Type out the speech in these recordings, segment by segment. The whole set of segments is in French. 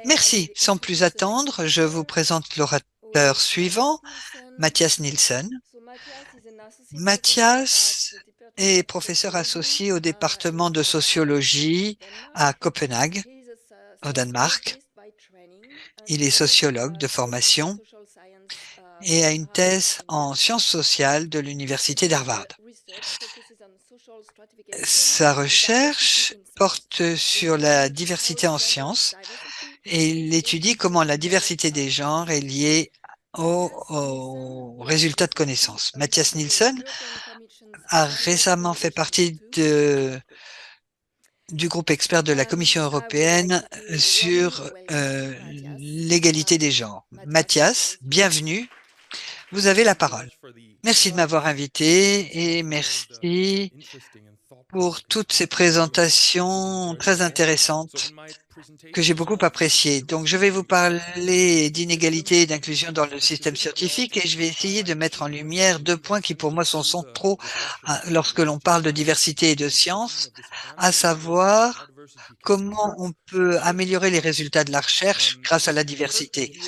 Merci. Sans plus attendre, je vous présente l'orateur suivant, Mathias Nielsen. Mathias est professeur associé au département de sociologie à Copenhague, au Danemark. Il est sociologue de formation et a une thèse en sciences sociales de l'Université d'Harvard. Sa recherche porte sur la diversité en sciences et il étudie comment la diversité des genres est liée aux résultats de connaissances. Mathias Nielsen a récemment fait partie du groupe expert de la Commission européenne sur l'égalité des genres. Mathias, bienvenue. Vous avez la parole. Merci de m'avoir invité et merci pour toutes ces présentations très intéressantes que j'ai beaucoup appréciées. Donc, je vais vous parler d'inégalité et d'inclusion dans le système scientifique et je vais essayer de mettre en lumière deux points qui pour moi sont centraux lorsque l'on parle de diversité et de science, à savoir comment on peut améliorer les résultats de la recherche grâce à la diversité.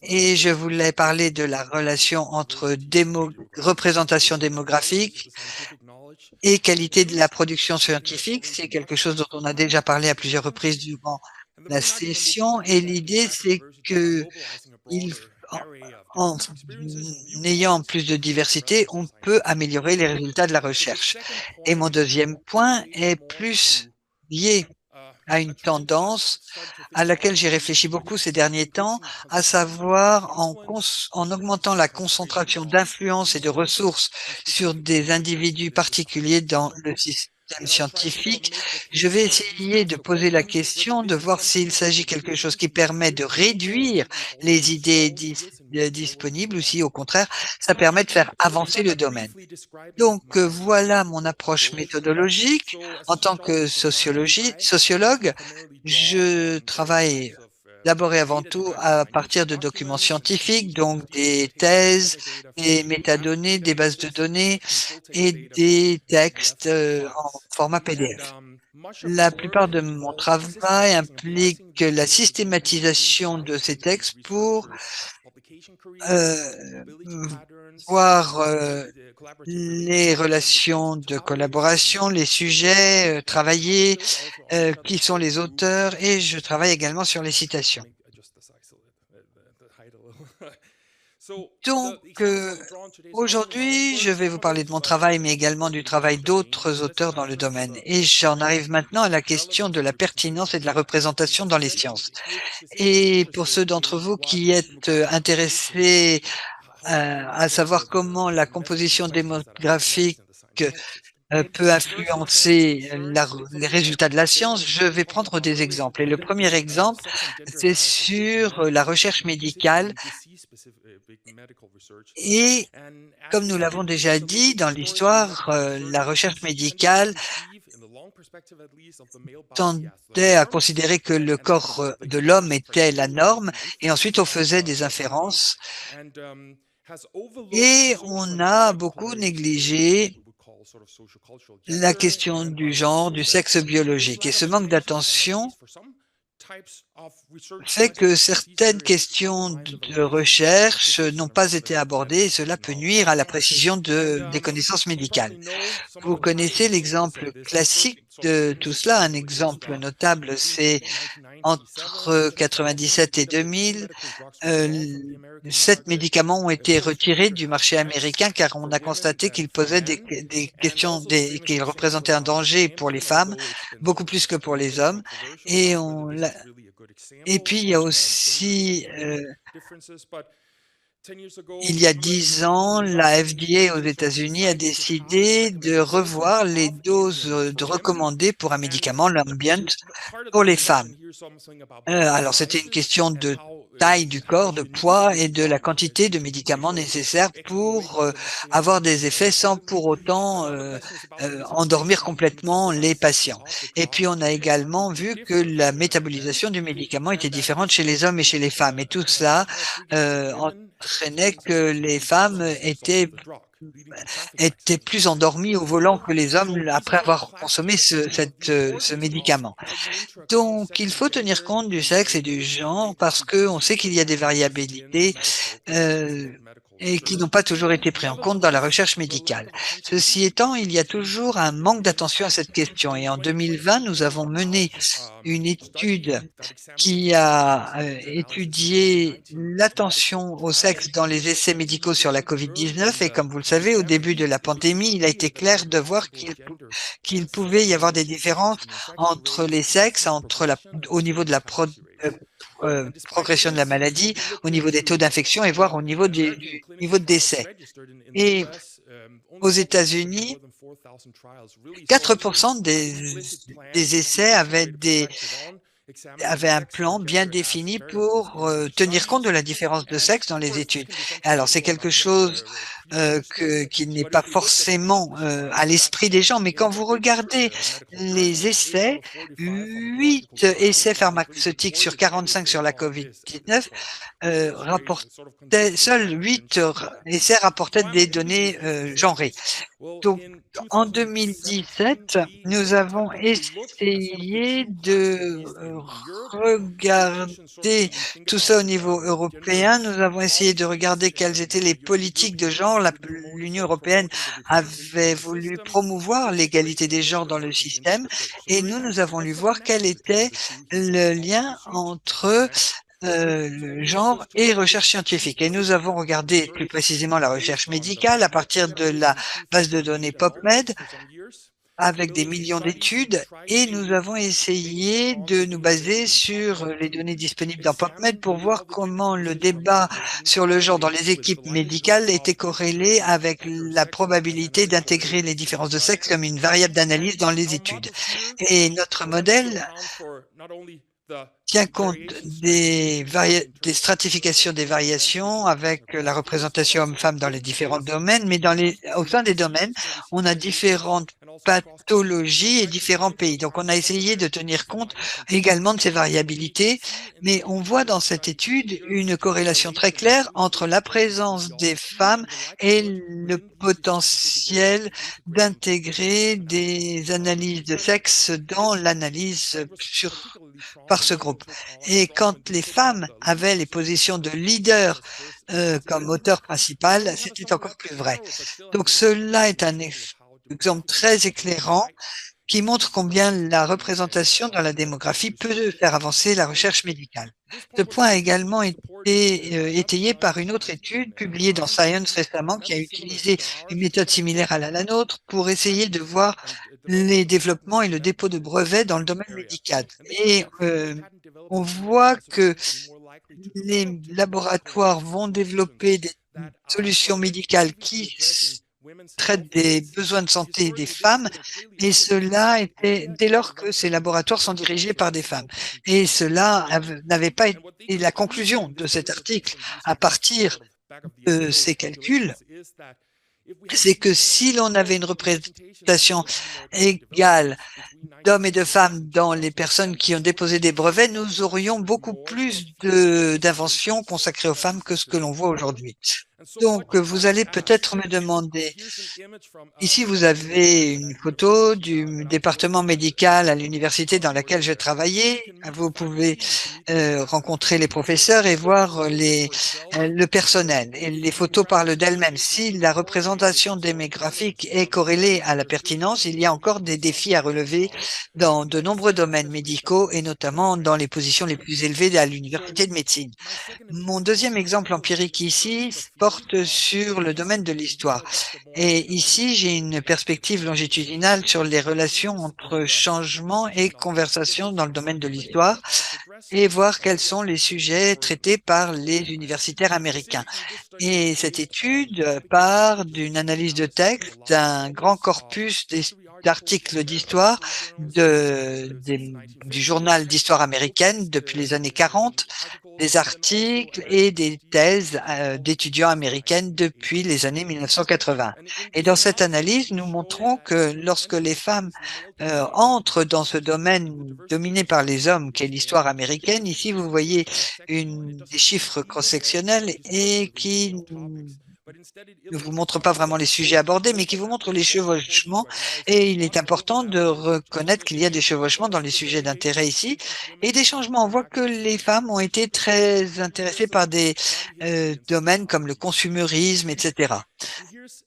Et je voulais parler de la relation entre représentation démographique et qualité de la production scientifique. C'est quelque chose dont on a déjà parlé à plusieurs reprises durant la session. Et l'idée, c'est que en, en ayant plus de diversité, on peut améliorer les résultats de la recherche. Et mon deuxième point est plus lié à une tendance à laquelle j'ai réfléchi beaucoup ces derniers temps, à savoir en augmentant la concentration d'influence et de ressources sur des individus particuliers dans le système scientifique, je vais essayer de poser la question, de voir s'il s'agit de quelque chose qui permet de réduire les idées disponibles ou si, au contraire, ça permet de faire avancer le domaine. Donc, voilà mon approche méthodologique. En tant que sociologue, je travaille d'abord et avant tout à partir de documents scientifiques, donc des thèses, des métadonnées, des bases de données et des textes en format PDF. La plupart de mon travail implique la systématisation de ces textes pour euh, voir les relations de collaboration, les sujets travaillés, qui sont les auteurs, et je travaille également sur les citations. Donc, aujourd'hui, je vais vous parler de mon travail, mais également du travail d'autres auteurs dans le domaine. Et j'en arrive maintenant à la question de la pertinence et de la représentation dans les sciences. Et pour ceux d'entre vous qui êtes intéressés à savoir comment la composition démographique peut influencer les résultats de la science, je vais prendre des exemples. Et le premier exemple, c'est sur la recherche médicale. Et comme nous l'avons déjà dit dans l'histoire, la recherche médicale tendait à considérer que le corps de l'homme était la norme et ensuite on faisait des inférences et on a beaucoup négligé la question du genre, du sexe biologique. Et ce manque d'attention fait que certaines questions de recherche n'ont pas été abordées et cela peut nuire à la précision des connaissances médicales. Vous connaissez l'exemple classique de tout cela. Un exemple notable, c'est entre 97 et 2000, 7 médicaments ont été retirés du marché américain car on a constaté qu'ils posaient des questions, qu'ils représentaient un danger pour les femmes, beaucoup plus que pour les hommes. Et puis, il y a aussi, il y a 10 ans, la FDA aux États-Unis a décidé de revoir les doses recommandées pour un médicament, l'Ambient, pour les femmes. Alors, c'était une question de taille du corps, de poids et de la quantité de médicaments nécessaires pour avoir des effets sans pour autant endormir complètement les patients. Et puis, on a également vu que la métabolisation du médicament était différente chez les hommes et chez les femmes. Et tout cela entraînait que les femmes étaient étaient plus endormis au volant que les hommes après avoir consommé ce médicament. Donc, il faut tenir compte du sexe et du genre parce qu'on sait qu'il y a des variabilités heu et qui n'ont pas toujours été pris en compte dans la recherche médicale. Ceci étant, il y a toujours un manque d'attention à cette question et en 2020, nous avons mené une étude qui a, étudié l'attention au sexe dans les essais médicaux sur la COVID-19 et comme vous le savez, au début de la pandémie, il a été clair de voir qu'il pouvait y avoir des différences entre les sexes, au niveau de la progression de la maladie, au niveau des taux d'infection et voire au niveau du niveau de décès. Et aux États-Unis, 4% des essais avaient un plan bien défini pour, tenir compte de la différence de sexe dans les études. Alors c'est quelque chose, qui n'est pas forcément, à l'esprit des gens, mais quand vous regardez les essais, 8 essais pharmaceutiques sur 45 sur la COVID-19, seuls 8 essais rapportaient des données, genrées. Donc, en 2017, nous avons essayé de regarder tout ça au niveau européen. Nous avons essayé de regarder quelles étaient les politiques de genre. L'Union européenne avait voulu promouvoir l'égalité des genres dans le système et nous avons voulu voir quel était le lien entre le genre et recherche scientifique. Et nous avons regardé plus précisément la recherche médicale à partir de la base de données PubMed avec des millions d'études et nous avons essayé de nous baser sur les données disponibles dans PubMed pour voir comment le débat sur le genre dans les équipes médicales était corrélé avec la probabilité d'intégrer les différences de sexe comme une variable d'analyse dans les études. Et notre modèle tient compte des stratifications des variations avec la représentation homme-femme dans les différents domaines, mais au sein des domaines, on a différentes pathologies et différents pays. Donc, on a essayé de tenir compte également de ces variabilités, mais on voit dans cette étude une corrélation très claire entre la présence des femmes et le potentiel d'intégrer des analyses de sexe dans l'analyse par ce groupe. Et quand les femmes avaient les positions de leader comme moteur principal, c'était encore plus vrai. Donc cela est un exemple très éclairant qui montre combien la représentation dans la démographie peut faire avancer la recherche médicale. Ce point a également été étayé par une autre étude publiée dans Science récemment qui a utilisé une méthode similaire à la nôtre pour essayer de voir les développements et le dépôt de brevets dans le domaine médical. Et on voit que les laboratoires vont développer des solutions médicales qui traitent des besoins de santé des femmes et cela était dès lors que ces laboratoires sont dirigés par des femmes. Et cela n'avait pas été la conclusion de cet article à partir de ces calculs, c'est que si l'on avait une représentation égale d'hommes et de femmes dans les personnes qui ont déposé des brevets, nous aurions beaucoup plus d'inventions consacrées aux femmes que ce que l'on voit aujourd'hui. Donc, vous allez peut-être me demander, ici vous avez une photo du département médical à l'université dans laquelle je travaillais. Vous pouvez rencontrer les professeurs et voir le personnel. Et les photos parlent d'elles-mêmes. Si la représentation démographique est corrélée à la pertinence, il y a encore des défis à relever dans de nombreux domaines médicaux et notamment dans les positions les plus élevées à l'université de médecine. Mon deuxième exemple empirique ici porte sur le domaine de l'histoire. Et ici, j'ai une perspective longitudinale sur les relations entre changement et conversation dans le domaine de l'histoire et voir quels sont les sujets traités par les universitaires américains. Et cette étude part d'une analyse de texte, d'un grand corpus d'articles d'histoire du journal d'histoire américaine depuis les années 40, des articles et des thèses d'étudiants américaines depuis les années 1980. Et dans cette analyse, nous montrons que lorsque les femmes entrent dans ce domaine dominé par les hommes qu'est l'histoire américaine, ici vous voyez des chiffres cross-sectionnels et qui ne vous montre pas vraiment les sujets abordés, mais qui vous montre les chevauchements. Et il est important de reconnaître qu'il y a des chevauchements dans les sujets d'intérêt ici et des changements. On voit que les femmes ont été très intéressées par des domaines comme le consumérisme, etc.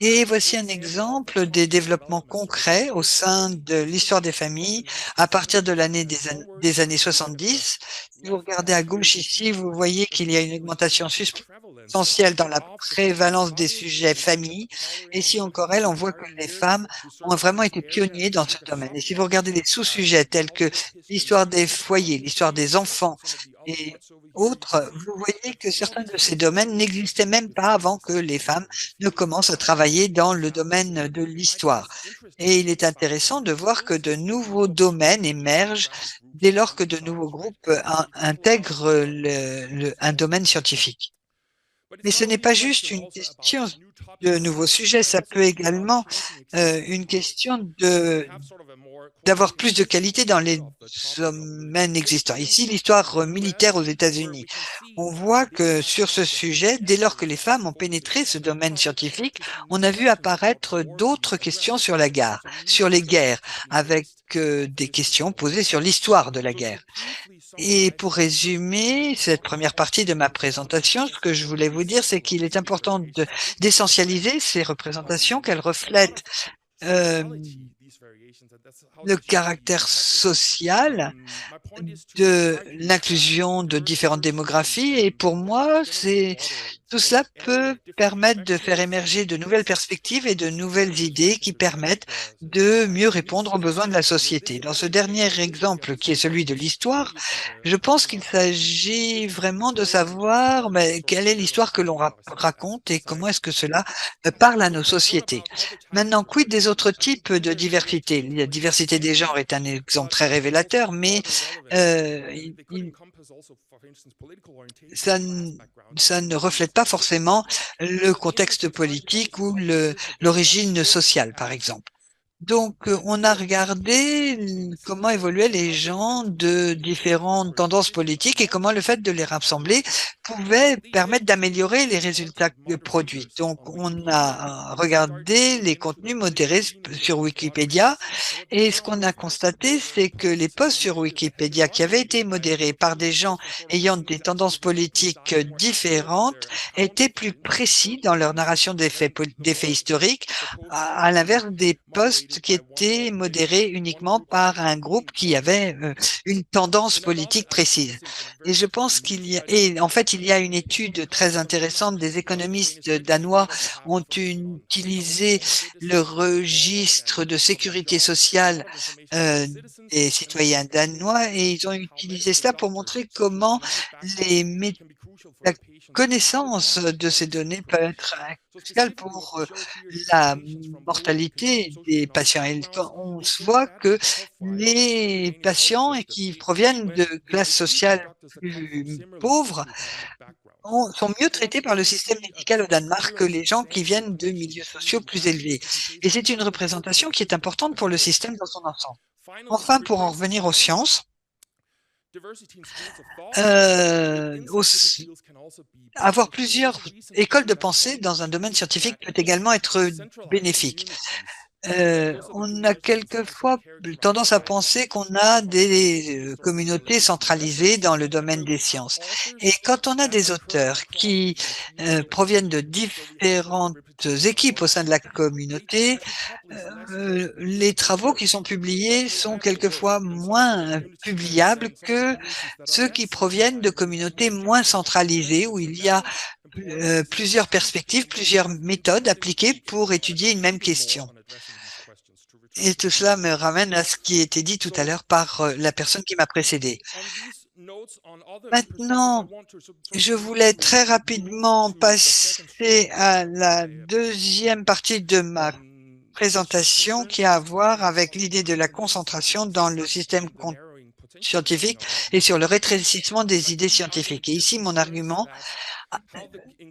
Et voici un exemple des développements concrets au sein de l'histoire des familles à partir de des années 70. Si vous regardez à gauche ici, vous voyez qu'il y a une augmentation substantielle dans la prévalence des sujets famille. Et si en Corée, on voit que les femmes ont vraiment été pionniers dans ce domaine. Et si vous regardez les sous-sujets tels que l'histoire des foyers, l'histoire des enfants et autres, vous voyez que certains de ces domaines n'existaient même pas avant que les femmes ne commencent à travailler dans le domaine de l'histoire. Et il est intéressant de voir que de nouveaux domaines émergent dès lors que de nouveaux groupes intègrent un domaine scientifique. Mais ce n'est pas juste une question de nouveaux sujets, ça peut également une question d'avoir plus de qualité dans les domaines existants. Ici, l'histoire militaire aux États-Unis. On voit que sur ce sujet, dès lors que les femmes ont pénétré ce domaine scientifique, on a vu apparaître d'autres questions sur sur les guerres, avec des questions posées sur l'histoire de la guerre. Et pour résumer cette première partie de ma présentation, ce que je voulais vous dire, c'est qu'il est important d'essentialiser ces représentations, qu'elles reflètent euh, le caractère social de l'inclusion de différentes démographies. Et pour moi, tout cela peut permettre de faire émerger de nouvelles perspectives et de nouvelles idées qui permettent de mieux répondre aux besoins de la société. Dans ce dernier exemple, qui est celui de l'histoire, je pense qu'il s'agit vraiment de savoir quelle est l'histoire que l'on raconte et comment est-ce que cela parle à nos sociétés. Maintenant, quid des autres types de diversité? La diversité des genres est un exemple très révélateur, mais ça, ça ne reflète pas forcément le contexte politique ou l'origine sociale, par exemple. Donc, on a regardé comment évoluaient les gens de différentes tendances politiques et comment le fait de les rassembler pouvait permettre d'améliorer les résultats produits. Donc, on a regardé les contenus modérés sur Wikipédia et ce qu'on a constaté, c'est que les posts sur Wikipédia qui avaient été modérés par des gens ayant des tendances politiques différentes étaient plus précis dans leur narration des faits historiques, à l'inverse des posts qui était modéré uniquement par un groupe qui avait une tendance politique précise. Et je pense et en fait, il y a une étude très intéressante des économistes danois ont utilisé le registre de sécurité sociale des citoyens danois et ils ont utilisé cela pour montrer comment la connaissance de ces données peut être cruciale pour la mortalité des patients. Et on se voit que les patients qui proviennent de classes sociales plus pauvres sont mieux traités par le système médical au Danemark que les gens qui viennent de milieux sociaux plus élevés. Et c'est une représentation qui est importante pour le système dans son ensemble. Enfin, pour en revenir aux sciences, avoir plusieurs écoles de pensée dans un domaine scientifique peut également être bénéfique. On a quelquefois tendance à penser qu'on a des communautés centralisées dans le domaine des sciences. Et quand on a des auteurs qui proviennent de différentes équipes au sein de la communauté, les travaux qui sont publiés sont quelquefois moins publiables que ceux qui proviennent de communautés moins centralisées où il y a plusieurs perspectives, plusieurs méthodes appliquées pour étudier une même question. Et tout cela me ramène à ce qui a été dit tout à l'heure par la personne qui m'a précédé. Maintenant, je voulais très rapidement passer à la deuxième partie de ma présentation qui a à voir avec l'idée de la concentration dans le système scientifique et sur le rétrécissement des idées scientifiques. Et ici, mon argument,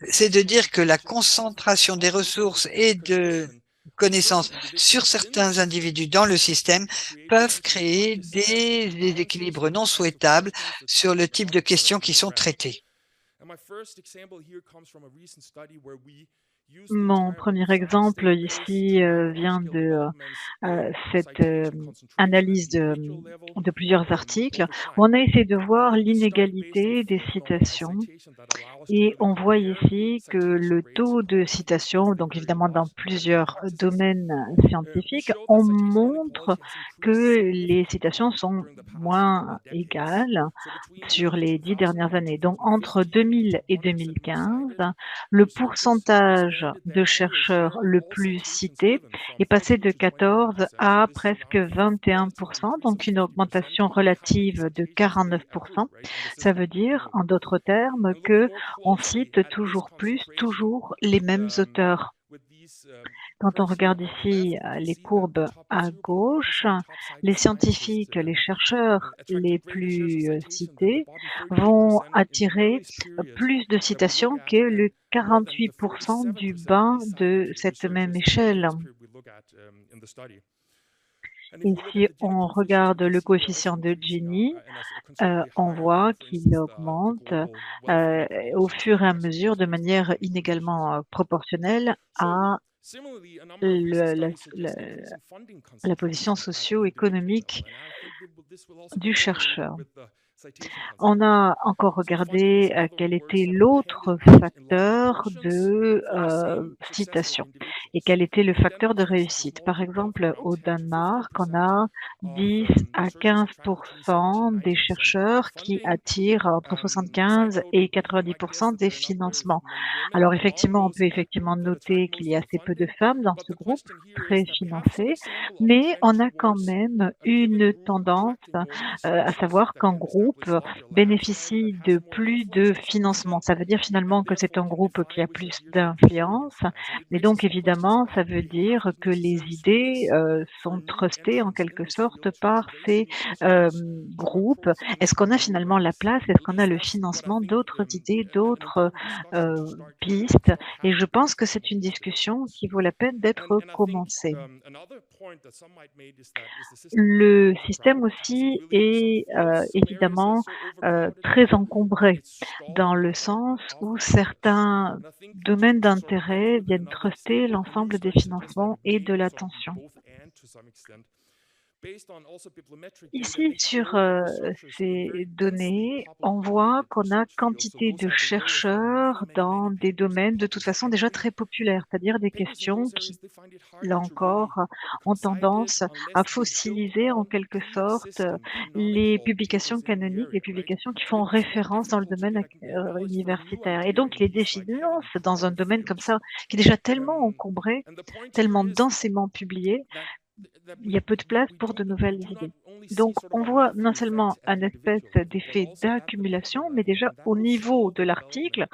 c'est de dire que la concentration des ressources et de connaissances sur certains individus dans le système peuvent créer des déséquilibres non souhaitables sur le type de questions qui sont traitées. Mon premier exemple ici, vient de, cette, analyse de plusieurs articles où on a essayé de voir l'inégalité des citations et on voit ici que le taux de citation, donc évidemment dans plusieurs domaines scientifiques, on montre que les citations sont moins égales sur les 10 dernières années. Donc entre 2000 et 2015, le pourcentage de chercheurs le plus cités est passé de 14 à presque 21, donc une augmentation relative de 49. Ça veut dire, en d'autres termes, que on cite toujours plus, toujours les mêmes auteurs. Quand on regarde ici, les courbes à gauche, les scientifiques, les chercheurs les plus, cités vont attirer, plus de citations que le 48 du bas de cette même échelle. Et si on regarde le coefficient de Gini, on voit qu'il augmente, au fur et à mesure de manière inégalement, proportionnelle à le la position socio-économique du chercheur. On a encore regardé, quel était l'autre facteur de, citation et quel était le facteur de réussite. Par exemple, au Danemark, on a 10 à 15 des chercheurs qui attirent entre 75 et 90 des financements. Alors effectivement, on peut effectivement noter qu'il y a assez peu de femmes dans ce groupe très financé, mais on a quand même une tendance, à savoir qu'un groupe bénéficie de plus de financement. Ça veut dire finalement que c'est un groupe qui a plus d'influence et donc évidemment, ça veut dire que les idées, sont trustées en quelque sorte par ces, hem, groupes. Est-ce qu'on a finalement la place? Est-ce qu'on a le financement d'autres idées, d'autres, pistes? Et je pense que c'est une discussion qui vaut la peine d'être commencée. Le système aussi est, évidemment, très encombré, dans le sens où certains domaines d'intérêt viennent truster l'ensemble des financements et de l'attention. Ici, sur, ces données, on voit qu'on a quantité de chercheurs dans des domaines de toute façon déjà très populaires, c'est-à-dire des questions qui, là encore, ont tendance à fossiliser en quelque sorte, les publications canoniques, les publications qui font référence dans le domaine universitaire et donc les définances dans un domaine comme ça, qui est déjà tellement encombré, tellement densément publié, il y a peu de place pour de nouvelles idées. Donc on voit non seulement un espèce d'effet d'accumulation, mais déjà au niveau de l'article,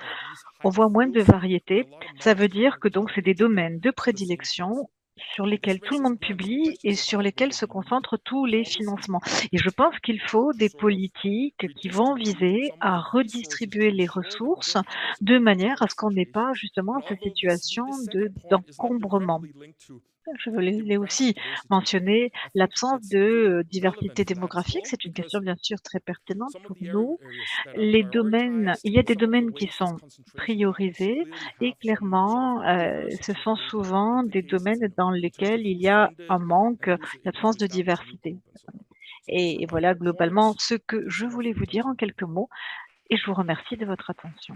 on voit moins de variété. Ça veut dire que donc c'est des domaines de prédilection sur lesquels tout le monde publie et sur lesquels se concentrent tous les financements. Et je pense qu'il faut des politiques qui vont viser à redistribuer les ressources de manière à ce qu'on n'ait pas justement cette situation d'encombrement. Je voulais aussi mentionner l'absence de, diversité démographique. C'est une question bien sûr très pertinente pour nous. Il y a des domaines qui sont priorisés et clairement, ce sont souvent des domaines dans lesquels il y a un manque, l'absence de diversité et voilà globalement ce que je voulais vous dire en quelques mots et je vous remercie de votre attention.